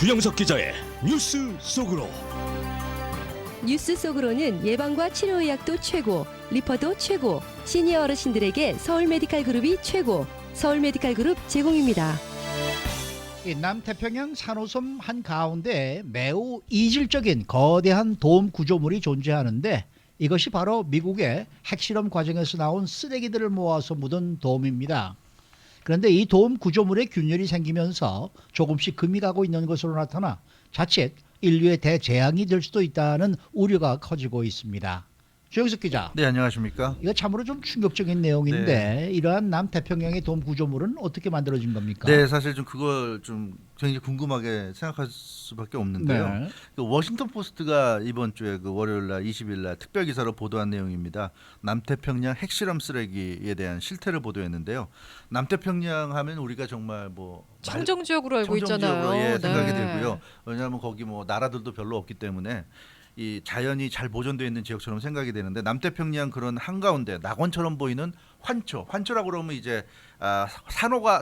주영석 기자의 뉴스 속으로. 뉴스 속으로는 예방과 치료의학도 최고, 리퍼도 최고, 시니어 어르신들에게 서울 메디칼 그룹이 최고, 서울 메디칼 그룹 제공입니다. 이 남태평양 산호섬 한가운데 매우 이질적인 거대한 돔 구조물이 존재하는데 이것이 바로 미국의 핵실험 과정에서 나온 쓰레기들을 모아서 묻은 돔입니다. 그런데 이 돔 구조물에 균열이 생기면서 조금씩 금이 가고 있는 것으로 나타나 자칫 인류의 대재앙이 될 수도 있다는 우려가 커지고 있습니다. 조영석 기자. 네, 안녕하십니까? 이거 참으로 좀 충격적인 내용인데 이러한 남태평양의 돔 구조물은 어떻게 만들어진 겁니까? 네, 사실 좀 그걸 좀 굉장히 궁금하게 생각할 수밖에 없는데요. 네. 그 워싱턴 포스트가 이번 주에 그 월요일 날 20일 날 특별 기사로 보도한 내용입니다. 남태평양 핵실험 쓰레기에 대한 실태를 보도했는데요. 남태평양 하면 우리가 정말 뭐 청정 지역으로 알고 있잖아요. 예, 생각이 네. 들고요. 왜냐하면 거기 뭐 나라들도 별로 없기 때문에 이 자연이 잘 보존되어 있는 지역처럼 생각이 되는데 남태평양 그런 한가운데 낙원처럼 보이는 환초라고 그러면 이제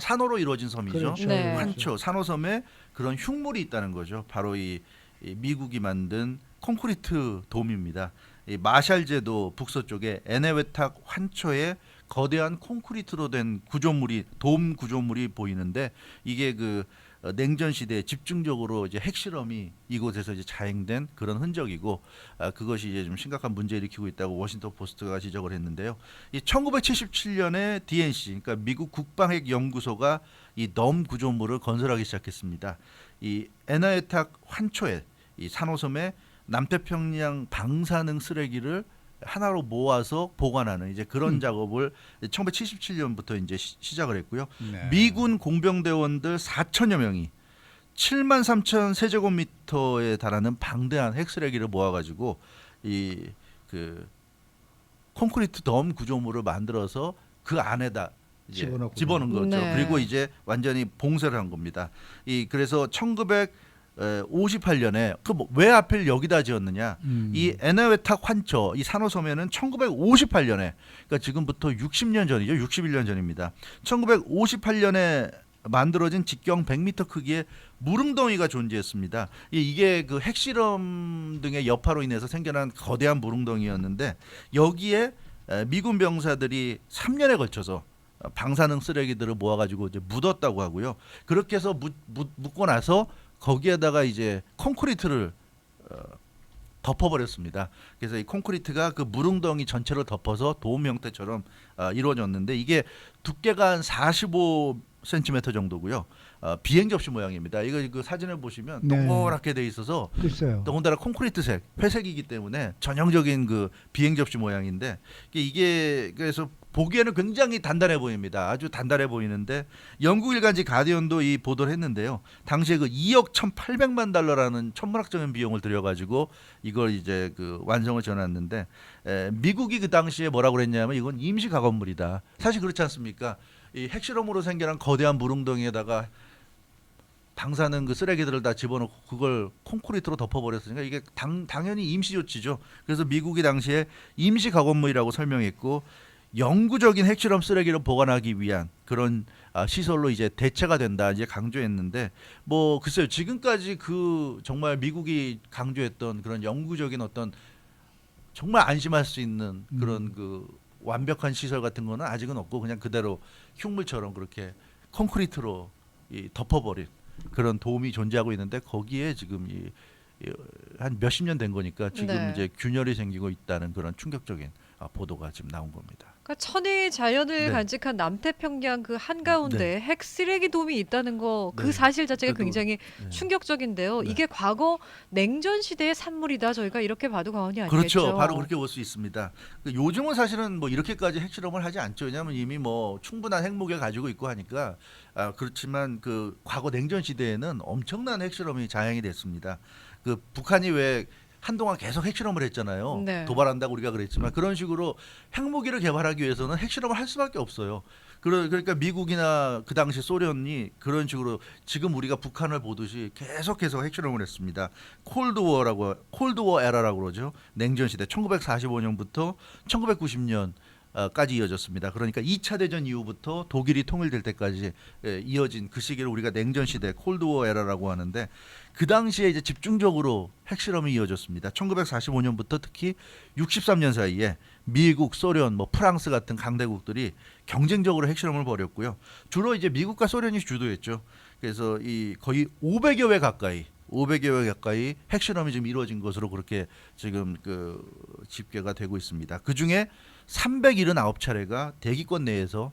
산호로 이루어진 섬이죠. 그렇죠. 네. 환초 산호섬에 그런 흉물이 있다는 거죠. 바로 이 미국이 만든 콘크리트 돔입니다. 이 마샬제도 북서쪽에 에네웨탁 환초에 거대한 콘크리트로 된 돔 구조물이 보이는데 이게 그 냉전 시대에 집중적으로 이제 핵실험이 이곳에서 이제 자행된 그런 흔적이고 그것이 이제 좀 심각한 문제 일으키고 있다고 워싱턴 포스트가 지적을 했는데요. 이 1977년에 DNC 그러니까 미국 국방핵 연구소가 이 돔 구조물을 건설하기 시작했습니다. 이 에나에탁 환초에 이 산호섬에 남태평양 방사능 쓰레기를 하나로 모아서 보관하는 이제 그런 작업을 1977년부터 이제 시작을 했고요. 네. 미군 공병대원들 4천여 명이 7만 3천 세제곱미터에 달하는 방대한 핵쓰레기를 모아가지고 이 그 콘크리트 덤 구조물을 만들어서 그 안에다 이제 집어넣은 거죠. 네. 그리고 이제 완전히 봉쇄를 한 겁니다. 그래서 1958년에 왜 하필 여기다 지었느냐? 이 에네웨탁 환초 이 산호섬에는 1958년에 그러니까 지금부터 60년 전이죠. 61년 전입니다. 1958년에 만들어진 직경 100m 크기의 무릉덩이가 존재했습니다. 이게 그 핵실험 등의 여파로 인해서 생겨난 거대한 무릉덩이였는데 여기에 미군 병사들이 3년에 걸쳐서 방사능 쓰레기들을 모아가지고 이제 묻었다고 하고요. 그렇게 해서 묻고 나서 거기에다가 이제 콘크리트를 덮어버렸습니다. 그래서 이 콘크리트가 그 무릉덩이 전체를 덮어서 돔 형태처럼 이루어졌는데 이게 두께가 한 45cm 정도고요. 비행 접시 모양입니다. 이거 그 사진을 보시면 네. 동그랗게 돼 있어서 글쎄요. 더군다나 콘크리트색, 회색이기 때문에 전형적인 그 비행 접시 모양인데 이게 그래서 보기에는 굉장히 단단해 보입니다. 아주 단단해 보이는데 영국 일간지 가디언도 이 보도를 했는데요. 당시에 그 2억 1,800만 달러라는 천문학적인 비용을 들여가지고 이걸 이제 그 완성을 지어놨는데 미국이 그 당시에 뭐라고 그랬냐면 이건 임시 가건물이다. 사실 그렇지 않습니까? 이 핵실험으로 생겨난 거대한 무릉덩이에다가 방사능 그 쓰레기들을 다 집어넣고 그걸 콘크리트로 덮어버렸으니까 이게 당연히 임시 조치죠. 그래서 미국이 당시에 임시 가건물이라고 설명했고 영구적인 핵실험 쓰레기를 보관하기 위한 그런 시설로 이제 대체가 된다 이제 강조했는데 뭐 글쎄요 지금까지 그 정말 미국이 강조했던 그런 영구적인 어떤 정말 안심할 수 있는 그런 그 완벽한 시설 같은 거는 아직은 없고 그냥 그대로 흉물처럼 그렇게 콘크리트로 덮어버린 그런 도움이 존재하고 있는데 거기에 지금 한 몇십 년 된 거니까 지금 네. 이제 균열이 생기고 있다는 그런 충격적인 보도가 지금 나온 겁니다. 그러니까 천혜의 자연을 네. 간직한 남태평양 그 한가운데 핵 쓰레기 돔이 있다는 거 그 네. 사실 자체가 그래도, 굉장히 네. 충격적인데요. 네. 이게 과거 냉전 시대의 산물이다. 저희가 이렇게 봐도 과언이 아니겠죠. 그렇죠. 바로 그렇게 볼 수 있습니다. 요즘은 사실은 뭐 이렇게까지 핵실험을 하지 않죠. 왜냐하면 이미 뭐 충분한 핵무기를 가지고 있고 하니까 그렇지만 그 과거 냉전 시대에는 엄청난 핵실험이 자행이 됐습니다. 그 북한이 왜 한동안 계속 핵실험을 했잖아요. 네. 도발한다고 우리가 그랬지만 그런 식으로 핵무기를 개발하기 위해서는 핵실험을 할 수밖에 없어요. 그러니까 미국이나 그 당시 소련이 그런 식으로 지금 우리가 북한을 보듯이 계속해서 핵실험을 했습니다. 콜드워 에라라고 그러죠. 냉전 시대 1945년부터 1990년 까지 이어졌습니다. 그러니까 2차 대전 이후부터 독일이 통일될 때까지 이어진 그 시기를 우리가 냉전 시대 콜드워 에라라고 하는데 그 당시에 이제 집중적으로 핵실험이 이어졌습니다. 1945년부터 특히 63년 사이에 미국, 소련, 뭐 프랑스 같은 강대국들이 경쟁적으로 핵실험을 벌였고요. 주로 이제 미국과 소련이 주도했죠. 그래서 이 거의 500여 회 가까이 핵실험이 지금 이루어진 것으로 그렇게 지금 그 집계가 되고 있습니다. 그 중에 379차례가 대기권 내에서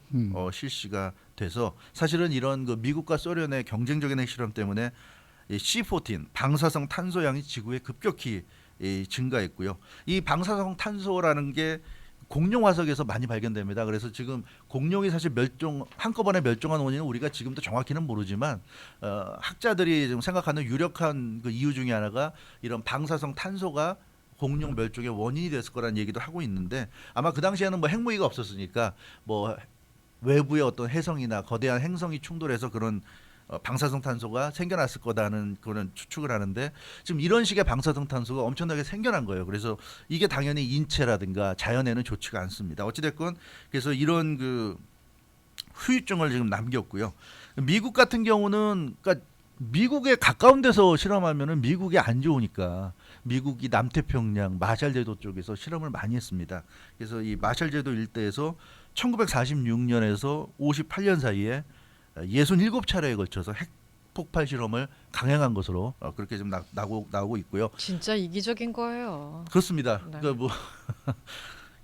실시가 돼서 사실은 이런 그 미국과 소련의 경쟁적인 핵실험 때문에 이 C-14 방사성 탄소량이 지구에 급격히 증가했고요. 이 방사성 탄소라는 게 공룡 화석에서 많이 발견됩니다. 그래서 지금 공룡이 사실 한꺼번에 멸종한 원인은 우리가 지금도 정확히는 모르지만 학자들이 지금 생각하는 유력한 그 이유 중에 하나가 이런 방사성 탄소가 공룡 멸종의 원인이 됐을 거라는 얘기도 하고 있는데 아마 그 당시에는 뭐 핵무기가 없었으니까 뭐 외부의 어떤 해성이나 거대한 행성이 충돌해서 그런 방사성 탄소가 생겨났을 거다는 그런 추측을 하는데 지금 이런 식의 방사성 탄소가 엄청나게 생겨난 거예요. 그래서 이게 당연히 인체라든가 자연에는 좋지가 않습니다. 어찌됐건 그래서 이런 그 후유증을 지금 남겼고요. 미국 같은 경우는 그러니까 미국에 가까운 데서 실험하면은 미국이 안 좋으니까 미국이 남태평양 마샬제도 쪽에서 실험을 많이 했습니다. 그래서 이 마샬제도 일대에서 1946년에서 58년 사이에 67차례에 걸쳐서 핵 폭발 실험을 강행한 것으로 그렇게 좀 나오고 있고요. 진짜 이기적인 거예요. 그렇습니다. 네. 그러니까 뭐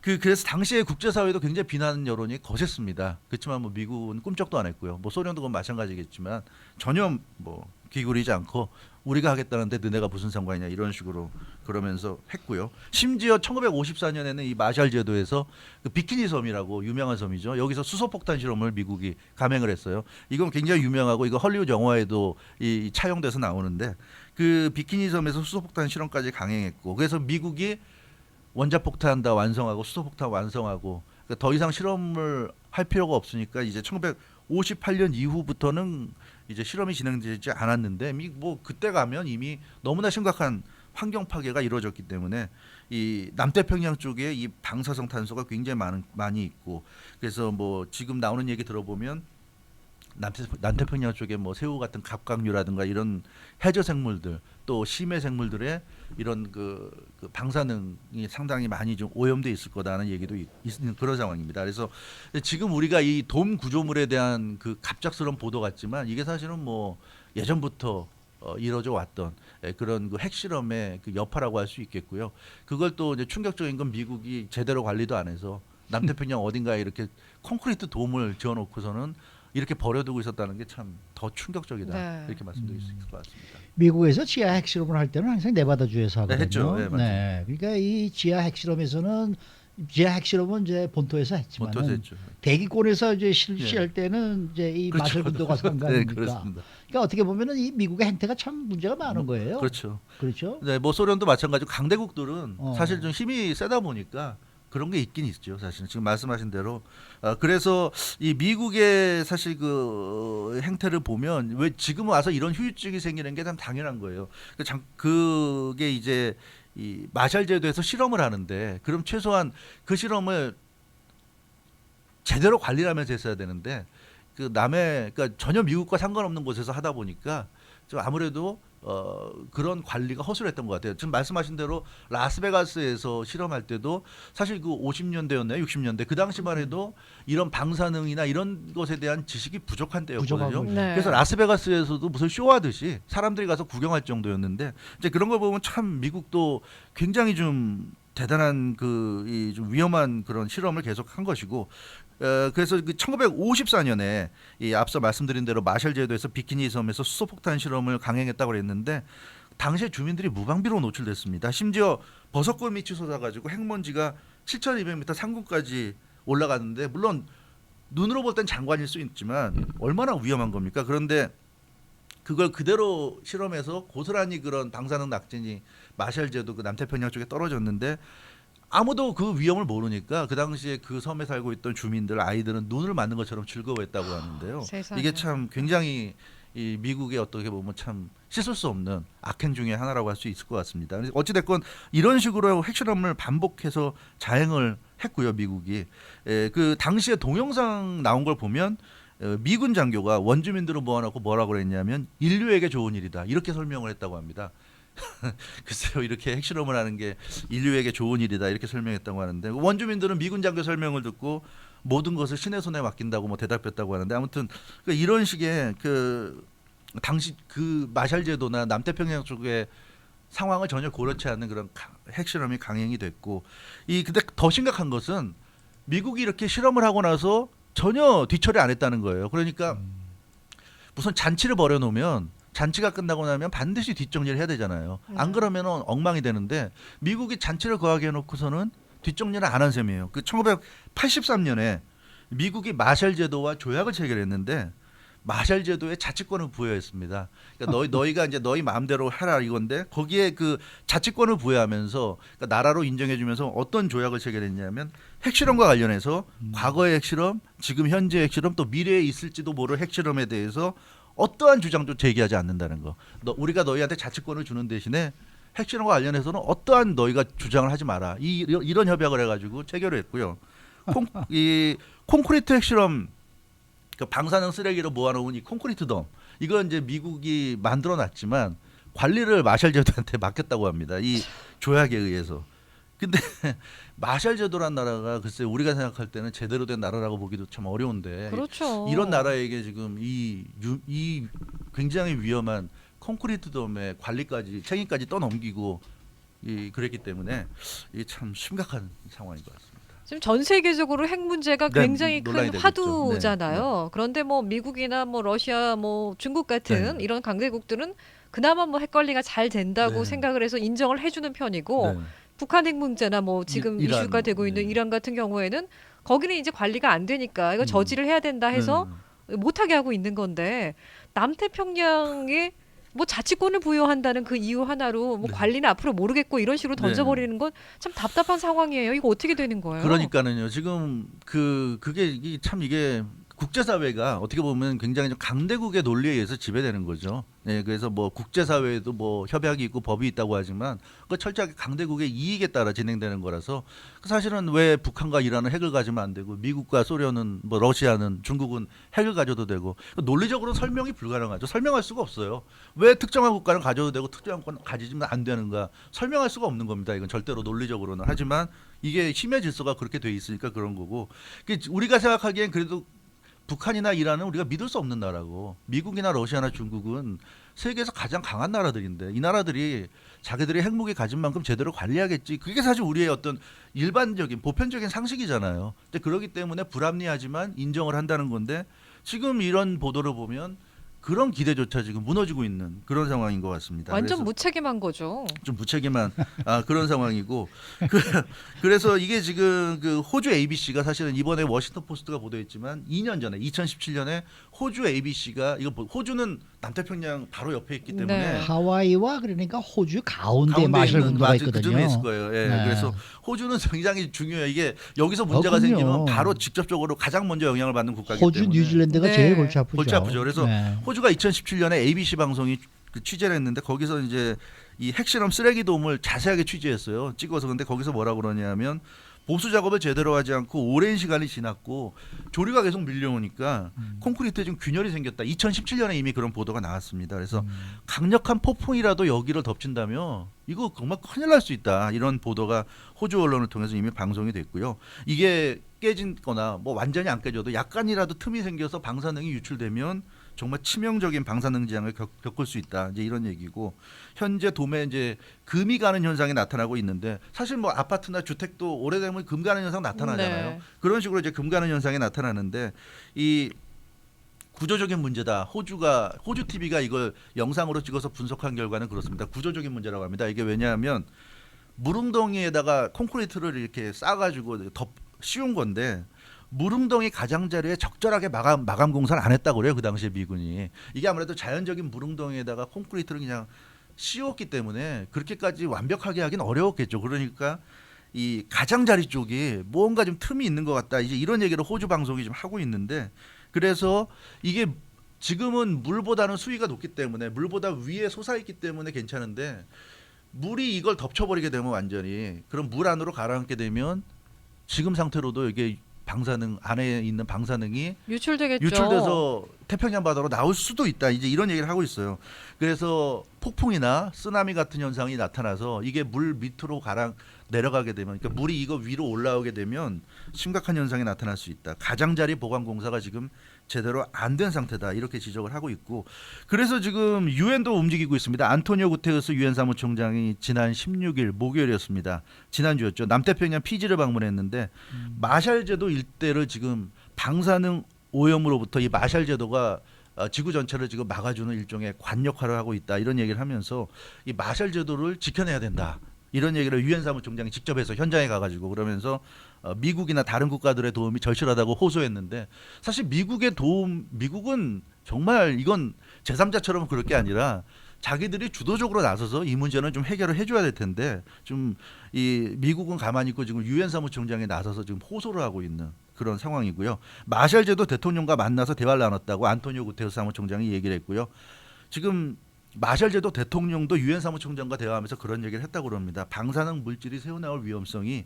그래서 당시에 국제사회도 굉장히 비난 여론이 거셌습니다. 그렇지만 뭐 미국은 꿈쩍도 안 했고요. 뭐 소련도 그건 마찬가지겠지만 전혀 뭐 기울이지 않고 우리가 하겠다는데 너네가 무슨 상관이냐 이런 식으로 그러면서 했고요. 심지어 1954년에는 이 마샬 제도에서 그 비키니 섬이라고 유명한 섬이죠. 여기서 수소폭탄 실험을 미국이 감행을 했어요. 이건 굉장히 유명하고 이거 헐리우드 영화에도 이 차용돼서 나오는데 그 비키니 섬에서 수소폭탄 실험까지 강행했고 그래서 미국이 원자폭탄 다 완성하고 수소폭탄 완성하고 그러니까 더 이상 실험을 할 필요가 없으니까 이제 1958년 이후부터는 이제 실험이 진행되지 않았는데 뭐 그때 가면 이미 너무나 심각한 환경 파괴가 이루어졌기 때문에 이 남태평양 쪽에 이 방사성 탄소가 굉장히 많이 있고 그래서 뭐 지금 나오는 얘기 들어보면 남태평양 쪽에 뭐 새우 같은 갑각류라든가 이런 해저 생물들 또 심해 생물들의 이런 그 방사능이 상당히 많이 좀 오염돼 있을 거다는 얘기도 있는 그런 상황입니다. 그래서 지금 우리가 이 돔 구조물에 대한 그 갑작스러운 보도 같지만 이게 사실은 뭐 예전부터 이루어져 왔던 그런 그 핵실험의 그 여파라고 할 수 있겠고요. 그걸 또 이제 충격적인 건 미국이 제대로 관리도 안 해서 남태평양 어딘가에 이렇게 콘크리트 돔을 지어놓고서는 이렇게 버려두고 있었다는 게 참 더 충격적이다. 네. 이렇게 말씀드릴 수 있을 것 같습니다. 미국에서 지하 핵실험을 할 때는 항상 네바다주에서 하거든요. 네, 했죠. 네, 맞아요. 그러니까 이 지하 핵실험에서는 지하 핵실험은 이제 본토에서 했지만 본토에서 했죠. 대기권에서 이제 실시할 때는 이제 이 그렇죠. 마샬 군도가 네, 상관이니까. 그렇습니다. 그러니까 어떻게 보면은 이 미국의 행태가 참 문제가 많은 거예요. 그렇죠. 그렇죠. 네, 뭐 소련도 마찬가지고 강대국들은 어. 사실 좀 힘이 세다 보니까 그런 게 있긴 있죠. 사실 지금 말씀하신 대로 그래서 이 미국의 사실 그 행태를 보면 왜 지금 와서 이런 후유증이 생기는 게 참 당연한 거예요. 그게 이제 이 마샬 제도에서 실험을 하는데 그럼 최소한 그 실험을 제대로 관리를 하면서 했어야 되는데 그 남의 그러니까 전혀 미국과 상관없는 곳에서 하다 보니까 좀 아무래도 그런 관리가 허술했던 것 같아요. 지금 말씀하신 대로 라스베가스에서 실험할 때도 사실 그 50년대였나요? 60년대 그 당시만 해도 이런 방사능이나 이런 것에 대한 지식이 부족한 때였거든요. 부족하고. 네. 그래서 라스베가스에서도 무슨 쇼하듯이 사람들이 가서 구경할 정도였는데 이제 그런 걸 보면 참 미국도 굉장히 좀 대단한 좀 위험한 그런 실험을 계속한 것이고 그래서 그 1954년에 이 앞서 말씀드린 대로 마샬 제도에서 비키니 섬에서 수소폭탄 실험을 강행했다고 그랬는데 당시에 주민들이 무방비로 노출됐습니다. 심지어 버섯골 밑이 솟아가지고 핵먼지가 7,200m 상공까지 올라갔는데 물론 눈으로 볼 땐 장관일 수 있지만 얼마나 위험한 겁니까? 그런데 그걸 그대로 실험해서 고스란히 그런 방사능 낙진이 마샬 제도 그 남태평양 쪽에 떨어졌는데 아무도 그 위험을 모르니까 그 당시에 그 섬에 살고 있던 주민들 아이들은 눈을 맞는 것처럼 즐거워했다고 하는데요. 세상에. 이게 참 굉장히 이 미국의 어떻게 보면 참 씻을 수 없는 악행 중에 하나라고 할 수 있을 것 같습니다. 어찌 됐건 이런 식으로 핵실험을 반복해서 자행을 했고요, 미국이. 그 당시에 동영상 나온 걸 보면 미군 장교가 원주민들을 모아놓고 뭐라고 그랬냐면 인류에게 좋은 일이다 이렇게 설명을 했다고 합니다. 글쎄요, 이렇게 핵실험을 하는 게 인류에게 좋은 일이다 이렇게 설명했다고 하는데 원주민들은 미군 장교 설명을 듣고 모든 것을 신의 손에 맡긴다고 뭐 대답했다고 하는데 아무튼 이런 식의 그 당시 그 마샬 제도나 남태평양 쪽의 상황을 전혀 고려치 않는 그런 핵실험이 강행이 됐고 근데 더 심각한 것은 미국이 이렇게 실험을 하고 나서 전혀 뒤처리 안 했다는 거예요. 그러니까 무슨 잔치를 벌여놓으면 잔치가 끝나고 나면 반드시 뒷정리를 해야 되잖아요. 안 그러면 엉망이 되는데 미국이 잔치를 거하게 해놓고서는 뒷정리를 안 한 셈이에요. 그 1983년에 미국이 마샬 제도와 조약을 체결했는데 마샬 제도에 자치권을 부여했습니다. 그러니까 너희가 이제 너희 마음대로 해라 이건데 거기에 그 자치권을 부여하면서 그러니까 나라로 인정해주면서 어떤 조약을 체결했냐면 핵실험과 관련해서 과거의 핵실험, 지금 현재 핵실험, 또 미래에 있을지도 모를 핵실험에 대해서 어떠한 주장도 제기하지 않는다는 거. 우리가 너희한테 자치권을 주는 대신에 핵실험과 관련해서는 어떠한 너희가 주장을 하지 마라. 이런 협약을 해가지고 체결을 했고요. 이 콘크리트 핵실험, 그 방사능 쓰레기로 모아놓은 이 콘크리트 덤, 이건 이제 미국이 만들어놨지만 관리를 마샬 제도한테 맡겼다고 합니다. 이 조약에 의해서. 근데 마샬 제도란 나라가 글쎄 우리가 생각할 때는 제대로 된 나라라고 보기도 참 어려운데 그렇죠. 이런 나라에게 지금 이 굉장히 위험한 콘크리트 덤의 관리까지 책임까지 떠넘기고 그랬기 때문에 이게 참 심각한 상황인 것 같습니다. 지금 전 세계적으로 핵 문제가 네, 굉장히 논란이 큰 되고 화두잖아요. 있죠. 그런데 뭐 미국이나 뭐 러시아, 뭐 중국 같은 네. 이런 강대국들은 그나마 뭐 핵 관리가 잘 된다고 네. 생각을 해서 인정을 해주는 편이고 네. 북한 핵 문제나 뭐 지금 이란, 이슈가 되고 있는 네. 이란 같은 경우에는 거기는 이제 관리가 안 되니까 이거 저지를 해야 된다 해서 못하게 하고 있는 건데 남태평양에 뭐 자치권을 부여한다는 그 이유 하나로 뭐 네. 관리는 앞으로 모르겠고 이런 식으로 던져버리는 건 참 답답한 상황이에요. 이거 어떻게 되는 거예요? 그러니까는요. 지금 그게 이게 국제사회가 어떻게 보면 굉장히 좀 강대국의 논리에 의해서 지배되는 거죠. 네, 그래서 뭐 국제사회에도 뭐 협약이 있고 법이 있다고 하지만 그 철저하게 강대국의 이익에 따라 진행되는 거라서 사실은 왜 북한과 이란은 핵을 가지면 안 되고 미국과 소련은 뭐 러시아는 중국은 핵을 가져도 되고 논리적으로 설명이 불가능하죠. 설명할 수가 없어요. 왜 특정한 국가는 가져도 되고 특정한 국가는 가지면 안 되는가 설명할 수가 없는 겁니다. 이건 절대로 논리적으로는. 하지만 이게 힘의 질서가 그렇게 돼 있으니까 그런 거고 우리가 생각하기엔 그래도 북한이나 이란은 우리가 믿을 수 없는 나라고 미국이나 러시아나 중국은 세계에서 가장 강한 나라들인데 이 나라들이 자기들이 핵무기 가진 만큼 제대로 관리하겠지. 그게 사실 우리의 어떤 일반적인 보편적인 상식이잖아요. 근데 그렇기 때문에 불합리하지만 인정을 한다는 건데 지금 이런 보도를 보면 그런 기대조차 지금 무너지고 있는 그런 상황인 것 같습니다. 완전 그래서 무책임한 거죠. 좀 무책임한 그런 상황이고 그래서 이게 지금 그 호주 ABC가 사실은 이번에 워싱턴 포스트가 보도했지만 2년 전에 2017년에 호주 ABC가 호주는 남태평양 바로 옆에 있기 때문에 네. 하와이와 그러니까 호주 가운데 가운데 마샬 있는 군도가 그 점에 있을 있거든요. 거예요. 예. 네. 그래서 호주는 굉장히 중요해요. 이게 여기서 문제가 그럼요. 생기면 바로 직접적으로 가장 먼저 영향을 받는 국가이기 호주, 때문에 뉴질랜드가 네. 제일 골치 아프죠. 골치 아프죠. 그래서 네. 호주가 2017년에 ABC 방송이 그 취재를 했는데 거기서 이제 이 핵실험 쓰레기돔을 자세하게 취재했어요. 찍어서. 근데 거기서 뭐라 그러냐면 보수 작업을 제대로 하지 않고 오랜 시간이 지났고 조류가 계속 밀려오니까 콘크리트에 좀 균열이 생겼다. 2017년에 이미 그런 보도가 나왔습니다. 그래서 강력한 폭풍이라도 여기를 덮친다면 이거 정말 큰일 날 수 있다. 이런 보도가 호주 언론을 통해서 이미 방송이 됐고요. 이게 깨진거나 뭐 완전히 안 깨져도 약간이라도 틈이 생겨서 방사능이 유출되면 정말 치명적인 방사능 재앙을 겪을 수 있다. 이제 이런 얘기고 현재 돔에 이제 금이 가는 현상이 나타나고 있는데 사실 뭐 아파트나 주택도 오래되면 금 가는 현상 나타나잖아요. 네. 그런 식으로 이제 금 가는 현상이 나타나는데 이 구조적인 문제다. 호주 TV가 이걸 영상으로 찍어서 분석한 결과는 그렇습니다. 구조적인 문제라고 합니다. 이게 왜냐하면 물웅덩이에다가 콘크리트를 이렇게 싸가지고 씌운 건데 물웅덩이 가장자리에 적절하게 마감 공사를 안 했다고 그래요. 그 당시에 미군이. 이게 아무래도 자연적인 물웅덩이에다가 콘크리트를 그냥 씌웠기 때문에 그렇게까지 완벽하게 하긴 어려웠겠죠. 그러니까 이 가장자리 쪽이 뭔가 좀 틈이 있는 것 같다. 이제 이런 얘기를 호주 방송이 좀 하고 있는데 그래서 이게 지금은 물보다는 수위가 높기 때문에 물보다 위에 솟아있기 때문에 괜찮은데 물이 이걸 덮쳐버리게 되면 완전히 그럼 물 안으로 가라앉게 되면 지금 상태로도 이게 방사능 안에 있는 방사능이 유출되겠죠. 유출돼서 태평양 바다로 나올 수도 있다. 이제 이런 얘기를 하고 있어요. 그래서 폭풍이나 쓰나미 같은 현상이 나타나서 이게 물 밑으로 내려가게 되면 그러니까 물이 이거 위로 올라오게 되면 심각한 현상이 나타날 수 있다. 가장자리 보강 공사가 지금 제대로 안 된 상태다. 이렇게 지적을 하고 있고 그래서 지금 유엔도 움직이고 있습니다. 안토니오 구테르스 유엔 사무총장이 지난 16일 목요일이었습니다. 지난주였죠. 남태평양 피지를 방문했는데 마샬 제도 일대를 지금 방사능 오염으로부터 이 마샬 제도가 지구 전체를 지금 막아주는 일종의 관 역할을 하고 있다. 이런 얘기를 하면서 이 마샬 제도를 지켜내야 된다. 이런 얘기를 유엔 사무총장이 직접 해서 현장에 가가지고 그러면서 미국이나 다른 국가들의 도움이 절실하다고 호소했는데 사실 미국은 정말 이건 제3자처럼 그럴 게 아니라 자기들이 주도적으로 나서서 이 문제는 좀 해결을 해줘야 될 텐데 좀 이 미국은 가만히 있고 지금 유엔 사무총장이 나서서 지금 호소를 하고 있는 그런 상황이고요. 마샬 제도 대통령과 만나서 대화를 나눴다고 안토니오 구테르스 사무총장이 얘기를 했고요. 지금 마샬 제도 대통령도 유엔 사무총장과 대화하면서 그런 얘기를 했다고 합니다. 방사능 물질이 새어나올 위험성이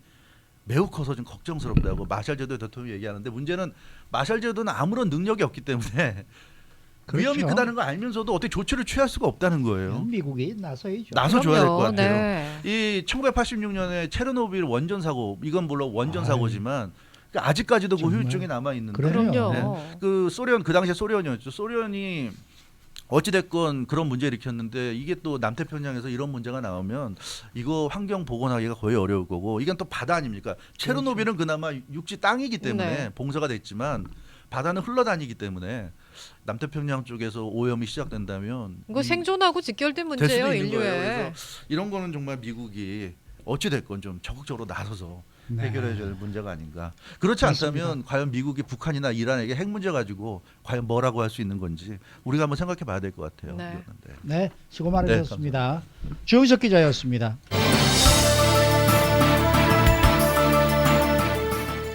매우 커서 좀 걱정스럽다고 마샬 제도 대통령이 얘기하는데 문제는 마샬 제도는 아무런 능력이 없기 때문에 그렇죠. 위험이 크다는 걸 알면서도 어떻게 조치를 취할 수가 없다는 거예요. 미국이 나서야죠. 나서줘야 될 것 그럼요. 같아요. 네. 이 1986년에 체르노빌 원전 사고 이건 물론 원전 사고지만 아직까지도 그 정말. 후유증이 남아 있는데 그럼요. 그럼요. 그 소련 그 당시에 소련이었죠. 소련이 어찌됐건 그런 문제를 일으켰는데 이게 또 남태평양에서 이런 문제가 나오면 이거 환경 복원하기가 거의 어려울 거고 이건 또 바다 아닙니까? 체르노빌은 그나마 육지 땅이기 때문에 네. 봉쇄가 됐지만 바다는 흘러다니기 때문에 남태평양 쪽에서 오염이 시작된다면 이거 생존하고 직결된 될 수도 문제예요, 있는 거예요. 인류에. 그래서 이런 거는 정말 미국이 어찌됐건 좀 적극적으로 나서서 네. 해결해야 될 문제가 아닌가. 그렇지 맞습니다. 않다면 과연 미국이 북한이나 이란에게 핵 문제 가지고 과연 뭐라고 할 수 있는 건지 우리가 한번 생각해 봐야 될 것 같아요. 네. 이거는. 네. 네, 수고 많으셨습니다. 주영석 기자였습니다.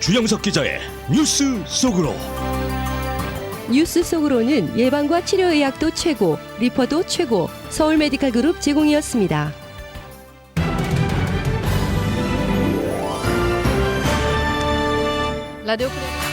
주영석 기자의 뉴스 속으로. 뉴스 속으로는 예방과 치료 의학도 최고, 리퍼도 최고, 서울 메디칼 그룹 제공이었습니다. 라디오 프로